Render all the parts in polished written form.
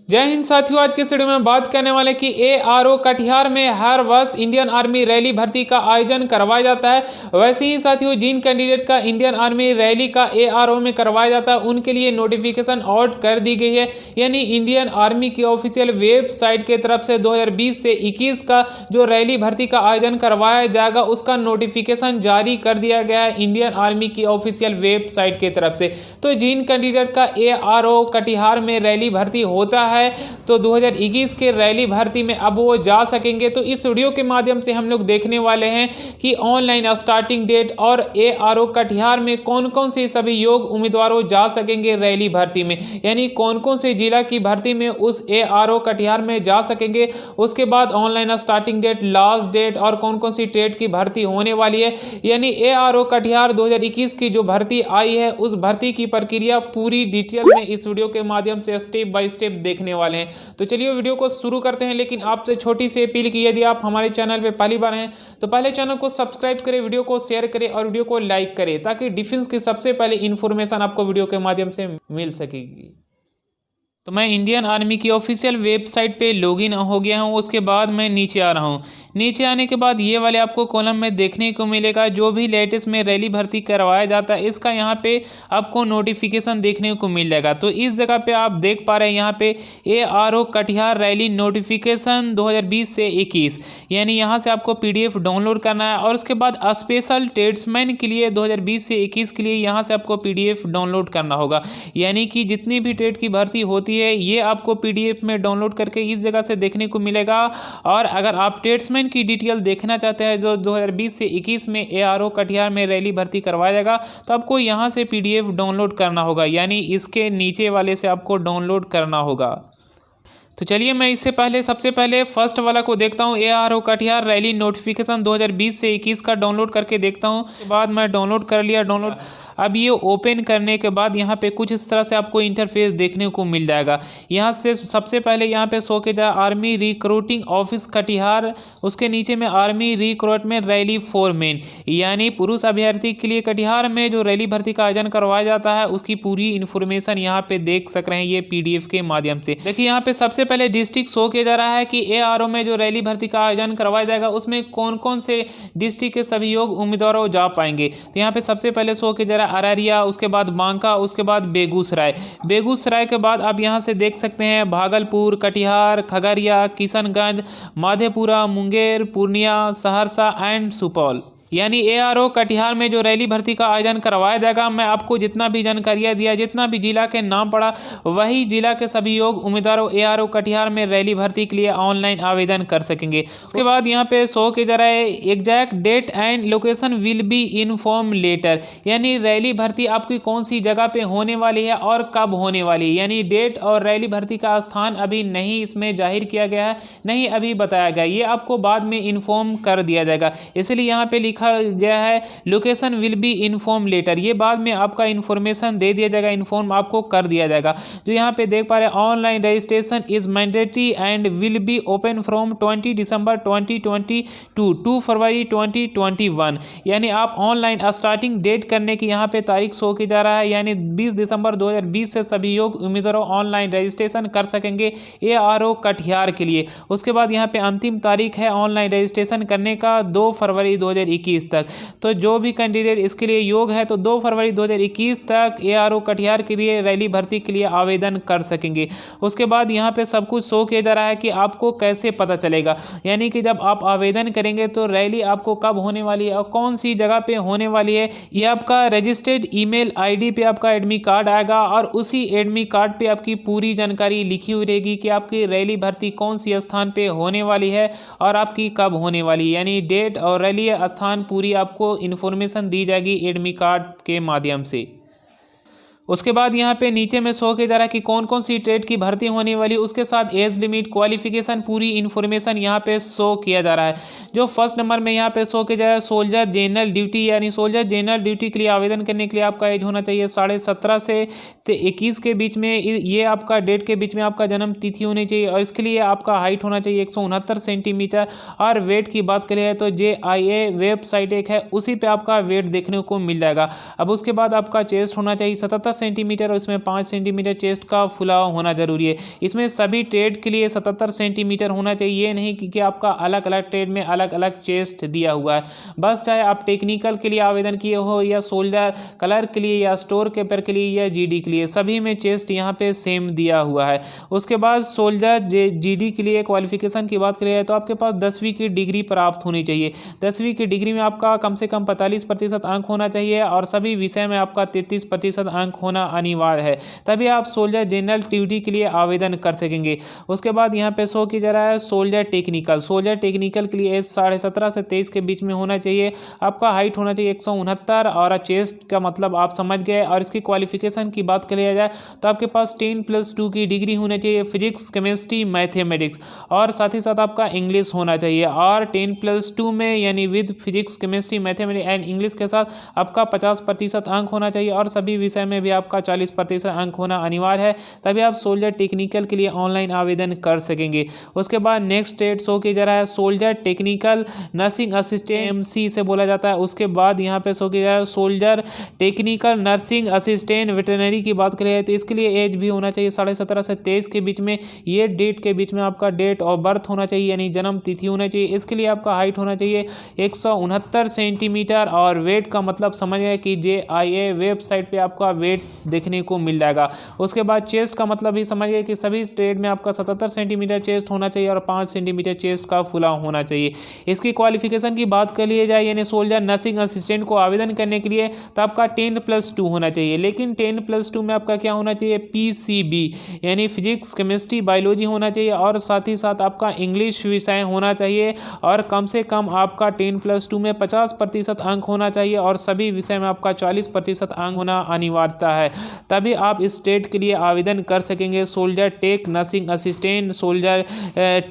जय हिंद साथियों, आज के वीडियो में बात करने वाले कि ARO कटिहार में हर वर्ष इंडियन आर्मी रैली भर्ती का आयोजन करवाया जाता है। वैसे ही साथियों, जिन कैंडिडेट का इंडियन आर्मी रैली का ARO में करवाया जाता है उनके लिए नोटिफिकेशन आउट कर दी गई है। यानी इंडियन आर्मी की ऑफिशियल वेबसाइट के तरफ से 2020 से 21 का जो रैली भर्ती का आयोजन करवाया जाएगा उसका नोटिफिकेशन जारी कर दिया गया है इंडियन आर्मी की ऑफिशियल वेबसाइट के तरफ से। तो जिन कैंडिडेट का ARO कटिहार में रैली भर्ती होता है तो 2021 के रैली भर्ती में अब वो जा सकेंगे। तो इस वीडियो के माध्यम से हम लोग देखने वाले हैं कि ऑनलाइन स्टार्टिंग डेट और ARO कटिहार में कौन कौन से सभी योग्य उम्मीदवारों जा सकेंगे रैली भर्ती में, यानी कौन कौन से जिला की भर्ती में उस ARO कटिहार में जा सकेंगे। उसके बाद online starting date, last date और कौन कौन सी ट्रेड की भर्ती होने वाली है। यानी ARO कटिहार 2021 की जो भर्ती आई है उस भर्ती की प्रक्रिया पूरी डिटेल में इस वीडियो के माध्यम से स्टेप बाय स्टेप देखने वाले हैं। तो चलिए वीडियो को शुरू करते हैं, लेकिन आपसे छोटी सी अपील की यदि आप हमारे चैनल पे पहली बार हैं तो पहले चैनल को सब्सक्राइब करें, वीडियो को शेयर करें और वीडियो को लाइक करें ताकि डिफेंस की सबसे पहले इंफॉर्मेशन आपको वीडियो के माध्यम से मिल सकेगी। तो मैं इंडियन आर्मी की ऑफिशियल वेबसाइट पे लॉगिन हो गया हूँ। उसके बाद मैं नीचे आ रहा हूँ। नीचे आने के बाद ये वाले आपको कॉलम में देखने को मिलेगा जो भी लेटेस्ट में रैली भर्ती करवाया जाता है इसका यहाँ पे आपको नोटिफिकेशन देखने को मिल जाएगा। तो इस जगह पे आप देख पा रहे हैं यहाँ पे ARO कटिहार रैली नोटिफिकेशन 2020 से 21, यानी यहाँ से आपको PDF डाउनलोड करना है और उसके बाद स्पेशल ट्रेड्समैन के लिए 2020 से 21 के लिए यहाँ से आपको PDF डाउनलोड करना होगा। यानी कि जितनी भी ट्रेड की भर्ती होती है ये आपको PDF में डाउनलोड करके इस जगह से देखने को मिलेगा। और अगर आप ट्रेड्समैन की डिटेल देखना चाहते हैं जो 2020 से 21 में ARO कटिहार में रैली भर्ती करवाया जाएगा तो आपको यहाँ से PDF डाउनलोड करना होगा, यानी इसके नीचे वाले से आपको डाउनलोड करना होगा। तो चलिए मैं इससे पहले सबसे पहले फर्स्ट वाला को देखता हूँ, ARO कटिहार रैली नोटिफिकेशन 2020 से 21 का डाउनलोड करके देखता हूँ। उसके बाद मैं डाउनलोड कर लिया। डाउनलोड अब ये ओपन करने के बाद यहाँ पे कुछ इस तरह से आपको इंटरफेस देखने को मिल जाएगा। यहाँ से सबसे पहले यहाँ पे शो किया आर्मी रिक्रूटिंग ऑफिस कटिहार, उसके नीचे में army recruitment rally for main, यानी पुरुष अभ्यर्थी के लिए कटिहार में जो रैली भर्ती का आयोजन करवाया जाता है उसकी पूरी इन्फॉर्मेशन यहाँ पे देख सक रहे हैं ये PDF के माध्यम से। देखिए यहाँ पे सबसे पहले डिस्ट्रिक्ट शो किया जा रहा है कि ARO में जो रैली भर्ती का आयोजन करवाया जाएगा उसमें कौन कौन से डिस्ट्रिक्ट के सभी योग्य उम्मीदवार जा पाएंगे। तो यहाँ पे सबसे पहले शो किया जा रहा है अररिया, उसके बाद बांका, उसके बाद बेगूसराय। बेगूसराय के बाद आप यहाँ से देख सकते हैं भागलपुर, कटिहार, खगड़िया, किशनगंज, मधेपुरा, मुंगेर, पूर्णिया, सहरसा एंड सुपौल। यानी ARO कटिहार में जो रैली भर्ती का आयोजन करवाया जाएगा, मैं आपको जितना भी जानकारियाँ दिया, जितना भी जिला के नाम पड़ा, वही जिला के सभी योग्य उम्मीदवारों ARO कटिहार में रैली भर्ती के लिए ऑनलाइन आवेदन कर सकेंगे। उसके बाद यहाँ पे शो किया जा रहा है exact date and location will be inform later, यानी रैली भर्ती आपकी कौन सी जगह पे होने वाली है और कब होने वाली है। यानी डेट और रैली भर्ती का स्थान अभी नहीं इसमें जाहिर किया गया है, नहीं अभी बताया गया, ये आपको बाद में इन्फॉर्म कर दिया जाएगा। इसलिए यहाँ पे लिखा गया है location will be inform later, ये बाद में आपका इन्फॉर्मेशन दे दिया जाएगा, इन्फॉर्म आपको कर दिया जाएगा। जो यहाँ पे देख पा रहे हैं online registration is mandatory and will be open from 20 December 2020 to 2 February 2021, यानी आप ऑनलाइन स्टार्टिंग डेट करने की यहाँ पे तारीख शो की जा रहा है, यानी 20 दिसंबर 2020 से सभी योग्य उम्मीदवारों ऑनलाइन रजिस्ट्रेशन कर सकेंगे ARO कटिहार के लिए। उसके बाद यहाँ पे अंतिम तारीख है ऑनलाइन रजिस्ट्रेशन करने का 2 फरवरी 2021 तक। तो जो भी कैंडिडेट इसके लिए योग्य है तो 2 फरवरी 2021 तक ARO कटिहार के लिए रैली भर्ती के लिए आवेदन कर सकेंगे। उसके बाद यहाँ पे सब कुछ शो किया जा रहा है कि आपको कैसे पता चलेगा, यानी कि जब आप आवेदन करेंगे तो रैली आपको कब होने वाली है और कौन सी जगह पे होने वाली है, ये आपका रजिस्टर्ड ईमेल ID पे आपका एडमिट कार्ड आएगा और उसी एडमिट कार्ड पे आपकी पूरी जानकारी लिखी हुई रहेगी कि आपकी रैली भर्ती कौन सी स्थान पे होने वाली है और आपकी कब होने वाली है, यानी डेट और रैली स्थान पूरी आपको इन्फॉर्मेशन दी जाएगी एडमिट कार्ड के माध्यम से। उसके बाद यहाँ पे नीचे में शो किया जा रहा है कि कौन कौन सी ट्रेड की भर्ती होने वाली, उसके साथ एज लिमिट, क्वालिफिकेशन, पूरी इन्फॉर्मेशन यहाँ पे शो किया जा रहा है। जो फर्स्ट नंबर में यहाँ पे शो किया जा रहा है सोल्जर जनरल ड्यूटी, यानी सोल्जर जनरल ड्यूटी के लिए आवेदन करने के लिए आपका एज होना चाहिए 17.5 से 21 के बीच में, ये आपका डेट के बीच में आपका जन्म तिथि होनी चाहिए और इसके लिए आपका हाइट होना चाहिए 169 सेंटीमीटर और वेट की बात करें तो JIA वेबसाइट एक है उसी पर आपका वेट देखने को मिल जाएगा। अब उसके बाद आपका चेस्ट होना चाहिए 77 सेंटीमीटर और इसमें 5 सेंटीमीटर चेस्ट का फुलाव होना जरूरी है। इसमें सभी ट्रेड के लिए 77 सेंटीमीटर होना चाहिए, ये नहीं कि आपका अलग अलग ट्रेड में अलग अलग चेस्ट दिया हुआ है। बस चाहे आप टेक्निकल के लिए आवेदन किए हो या सोल्जर क्लर्क के लिए या स्टोर कीपर के लिए या जीडी के लिए, सभी में चेस्ट यहाँ पे सेम दिया हुआ है। उसके बाद सोल्जर जीडी के लिए क्वालिफिकेशन की बात करें तो आपके पास 10वीं की डिग्री प्राप्त होनी चाहिए। 10वीं की डिग्री में आपका कम से कम 45% अंक होना चाहिए और सभी विषय में आपका 33% अंक होना अनिवार्य है, तभी आप सोल्जर जनरल ड्यूटी के लिए आवेदन कर सकेंगे। उसके बाद यहाँ पे शो की जा रहा है सोल्जर टेक्निकल। सोल्जर टेक्निकल के लिए एज 17.5 से 23 के बीच में होना चाहिए। आपका हाइट होना चाहिए 169 और चेस्ट का मतलब आप समझ गए। और इसकी क्वालिफिकेशन की बात करी जाए तो आपके पास 10+2 की डिग्री होनी चाहिए, फिजिक्स केमिस्ट्री मैथमेटिक्स, और साथ ही साथ आपका इंग्लिश होना चाहिए। और 10+2 में यानी with physics chemistry mathematics and English के साथ आपका 50% अंक होना चाहिए और सभी विषय में भी आपका 40% अंक होना अनिवार्य है, तभी आप सोल्जर टेक्निकल के लिए ऑनलाइन आवेदन कर सकेंगे। उसके बाद नेक्स्ट ट्रेड शो किया जा रहा है soldier technical nursing assistant, MC से बोला जाता है। उसके बाद यहाँ पे शो किया जा रहा है soldier technical nursing assistant veterinary की बात करें तो इसके लिए एज भी होना चाहिए 17.5 से 23 के बीच में। ये डेट के बीच में आपका डेट ऑफ बर्थ होना चाहिए यानी जन्म तिथि होना चाहिए। इसके लिए आपका हाइट होना चाहिए 169 सेंटीमीटर और वेट का मतलब समझ गए कि JIA वेबसाइट पे आपका वेट देखने को मिल जाएगा। उसके बाद चेस्ट का मतलब भी समझ गए कि सभी ट्रेड में आपका 77 सेंटीमीटर चेस्ट होना चाहिए और 5 सेंटीमीटर चेस्ट का फुलाव होना चाहिए। इसकी क्वालिफिकेशन की बात कर ली जाए यानी सोल्जर नर्सिंग असिस्टेंट को आवेदन करने के लिए तो आपका 10+2 होना चाहिए, लेकिन 10+2 में आपका क्या होना चाहिए PCB यानी फिजिक्स केमिस्ट्री बायोलॉजी होना चाहिए और साथ ही साथ आपका इंग्लिश विषय होना चाहिए और कम से कम आपका 10+2 में 50% अंक होना चाहिए और सभी विषय में आपका 40% अंक होना अनिवार्यता है, तभी आप इस ट्रेड के लिए आवेदन कर सकेंगे। Soldier tech nursing assistant, soldier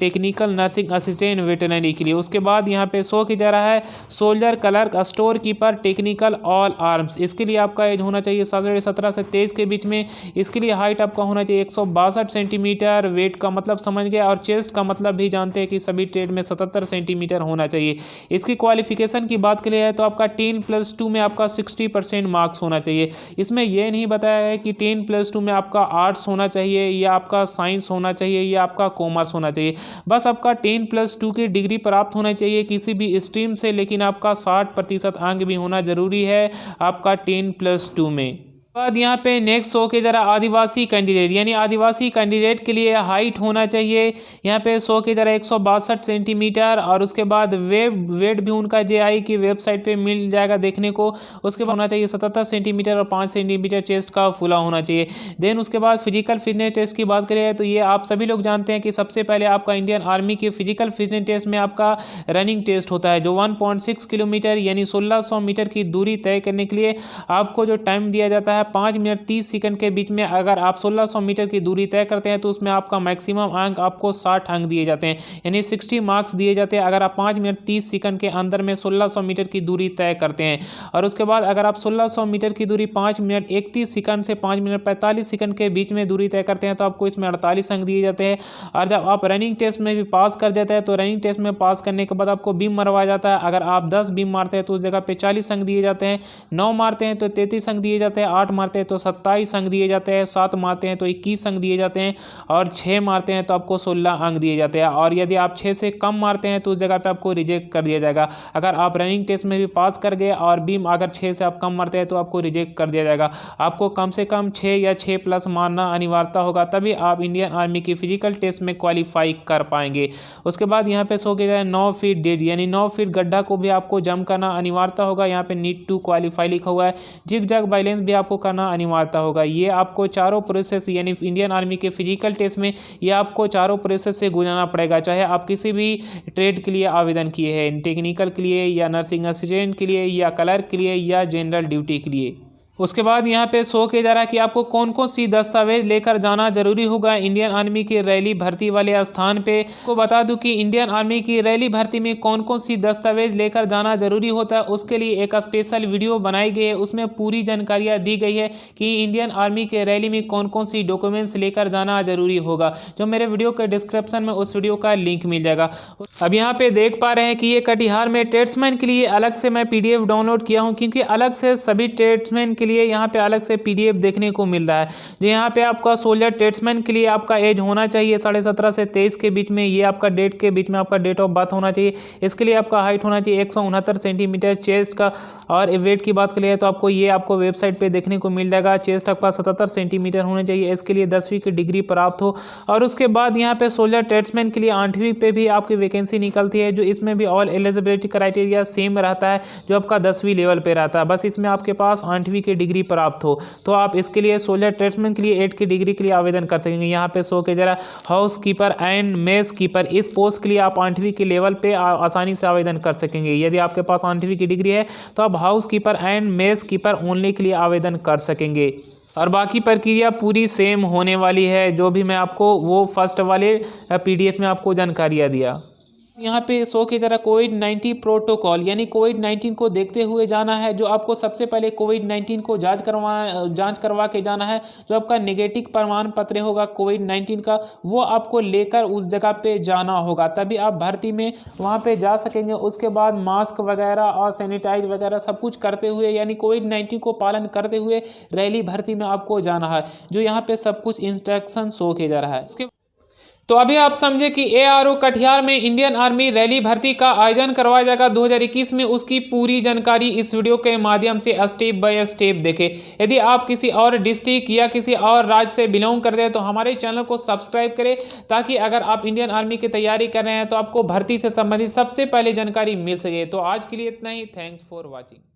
technical nursing assistant veterinary के लिए। उसके बाद यहाँ पे शो किया जा रहा है soldier clerk store keeper technical all arms. इसके लिए आपका एज होना चाहिए 17 से 23 के बीच में। इसके लिए हाइट आपका होना चाहिए 162 सेंटीमीटर, वेट का मतलब समझ गया और चेस्ट का मतलब भी जानते हैं कि सभी ट्रेड में 77 सेंटीमीटर होना चाहिए। इसकी क्वालिफिकेशन की बात करें तो आपका 10+2 में आपका 60% मार्क्स होना चाहिए। इसमें यह नहीं बताया है कि 10+2 में आपका आर्ट्स होना चाहिए या आपका साइंस होना चाहिए या आपका कॉमर्स होना चाहिए, बस आपका 10+2 की डिग्री प्राप्त होना चाहिए किसी भी स्ट्रीम से, लेकिन आपका 60% अंक भी होना जरूरी है आपका 10+2 में। बाद यहाँ पे नेक्स्ट शो के जरा आदिवासी कैंडिडेट यानी आदिवासी कैंडिडेट के लिए हाइट होना चाहिए यहाँ पे शो के जरा 162 सेंटीमीटर और उसके बाद वेट भी उनका JI की वेबसाइट पे मिल जाएगा देखने को। उसके बाद होना चाहिए 77 सेंटीमीटर और 5 सेंटीमीटर चेस्ट का फुला होना चाहिए। देन उसके बाद फिजिकल फिटनेस टेस्ट की बात करें तो ये आप सभी लोग जानते हैं कि सबसे पहले आपका इंडियन आर्मी की फिजिकल फिटनेस टेस्ट में आपका रनिंग टेस्ट होता है जो 1.6 किलोमीटर यानी 1600 मीटर की दूरी तय करने के लिए आपको जो टाइम दिया जाता है 5 मिनट 30 सेकंड के बीच में। अगर आप 1600 मीटर की दूरी तय करते हैं तो उसमें आपका मैक्सिमम अंक आपको 60 अंक दिए जाते हैं यानी 60 मार्क्स दिए जाते हैं अगर आप 5 मिनट 30 सेकंड के अंदर में 1600 मीटर की दूरी तय करते हैं। और उसके बाद अगर आप 1600 मीटर की दूरी 5 मिनट 31 सेकंड से 5 मिनट 45 सेकंड के बीच में दूरी तय करते हैं तो आपको इसमें 48 अंक दिए जाते हैं। और जब आप रनिंग टेस्ट में भी पास कर जाते हैं तो रनिंग टेस्ट में पास करने के बाद आपको बीम मरवाया जाता है। अगर आप 10 बीम मारते हैं तो उस जगह पे 40 अंक दिए जाते हैं, 9 मारते हैं तो 33 अंक दिए जाते हैं, 8 मारते हैं तो 27 अंक दिए जाते हैं, 7 मारते हैं तो 21 अंक दिए जाते हैं और 6 मारते हैं तो आपको 16 अंक दिए जाते हैं। और यदि आप 6 से कम मारते हैं तो उस जगह पे आपको रिजेक्ट कर दिया जाएगा। अगर आप रनिंग टेस्ट में भी पास कर गए और बीम अगर 6 से आप कम मारते हैं तो आपको रिजेक्ट कर दिया जाएगा। आपको कम से कम 6 या 6+ मारना अनिवार्यता होगा, तभी आप इंडियन आर्मी की फिजिकल टेस्ट में क्वालिफाई कर पाएंगे। उसके बाद यहाँ पे शो किया जाए 9 फीट डेड यानी 9 फीट गड्ढा को भी आपको जंप करना अनिवार्यता होगा। यहाँ पे नीड टू क्वालिफाई लिखा हुआ है। जिग जैग बैलेंस भी आपको करना अनिवार्यता होगा। ये आपको चारों प्रोसेस यानी इंडियन आर्मी के फिजिकल टेस्ट में ये आपको चारों प्रोसेस से गुजरना पड़ेगा, चाहे आप किसी भी ट्रेड के लिए आवेदन किए हैं, टेक्निकल के लिए या नर्सिंग असिस्टेंट के लिए या क्लर्क के लिए या जनरल ड्यूटी के लिए। उसके बाद यहाँ पे शो किया जा रहा है कि आपको कौन कौन सी दस्तावेज लेकर जाना जरूरी होगा इंडियन आर्मी की रैली भर्ती वाले स्थान पे। को बता दूं कि इंडियन आर्मी की रैली भर्ती में कौन कौन सी दस्तावेज लेकर जाना जरूरी होता है, उसके लिए एक स्पेशल वीडियो बनाई गई है। उसमें पूरी जानकारियाँ दी गई है कि इंडियन आर्मी के रैली में कौन कौन सी डॉक्यूमेंट्स लेकर जाना जरूरी होगा, जो मेरे वीडियो के डिस्क्रिप्शन में उस वीडियो का लिंक मिल जाएगा। अब यहाँ पे देख पा रहे हैं कि ये कटिहार में ट्रेड्समैन के लिए अलग से मैं PDF डाउनलोड किया हूँ, क्योंकि अलग से सभी ट्रेड्समैन के के लिए यहाँ पे अलग से PDF देखने को मिल रहा है। जो यहाँ पे आपका सोल्जर ट्रेड्समैन के लिए आपका एज होना चाहिए 17.5 से 23 के बीच में, ये आपका डेट के बीच में आपका डेट ऑफ बर्थ होना चाहिए। इसके लिए आपका हाइट होना चाहिए 169 सेंटीमीटर चेस्ट का, और वेट की बात करिए तो आपको ये आपको वेबसाइट पे देखने को मिल जाएगा। चेस्ट आपका 77 सेंटीमीटर होना चाहिए। इसके लिए 10वीं की डिग्री प्राप्त हो। और उसके बाद यहाँ पे सोल्जर ट्रेड्समैन के लिए 8वीं पे भी आपकी वैकेंसी निकलती है, जो इसमें भी ऑल एलिजिबिलिटी क्राइटेरिया सेम रहता है जो आपका 10वीं लेवल पे रहता है, बस इसमें आपके पास 8वीं की डिग्री प्राप्त हो। तो आप इसके लिए सोल्जर ट्रेड्समैन के लिए 8 की डिग्री के लिए आवेदन कर सकेंगे। यहाँ पे शो के जरा house keeper and mess keeper, इस पोस्ट के लिए आप 8वीं के लेवल पे आसानी से आवेदन कर सकेंगे। यदि आपके पास 8वीं की डिग्री है तो आप house keeper and mess keeper only के लिए आवेदन कर सकेंगे। और बाकी प्रक्रिया पूरी सेम होने वाली है, जो भी मैं आपको वो फर्स्ट वाले PDF में आपको जानकारियाँ दिया। यहाँ पे शो की तरह कोविड-19 प्रोटोकॉल, यानी कोविड-19 को देखते हुए जाना है। जो आपको सबसे पहले कोविड-19 को जांच करवा के जाना है। जो आपका नेगेटिव प्रमाण पत्र होगा कोविड-19 का, वो आपको लेकर उस जगह पे जाना होगा, तभी आप भर्ती में वहाँ पे जा सकेंगे। उसके बाद मास्क वगैरह और सैनिटाइज वगैरह सब कुछ करते हुए, यानी कोविड-19 को पालन करते हुए रैली भर्ती में आपको जाना है। जो यहाँ पे सब कुछ इंस्ट्रक्शन शो किया जा रहा है। उसके तो अभी आप समझे कि ARO कटिहार में इंडियन आर्मी रैली भर्ती का आयोजन करवाया जाएगा 2021 में। उसकी पूरी जानकारी इस वीडियो के माध्यम से स्टेप बाय स्टेप देखें। यदि आप किसी और डिस्ट्रिक्ट या किसी और राज्य से बिलोंग करते हैं तो हमारे चैनल को सब्सक्राइब करें, ताकि अगर आप इंडियन आर्मी की तैयारी कर रहे हैं तो आपको भर्ती से संबंधित सबसे पहले जानकारी मिल सके। तो आज के लिए इतना ही। Thanks for watching.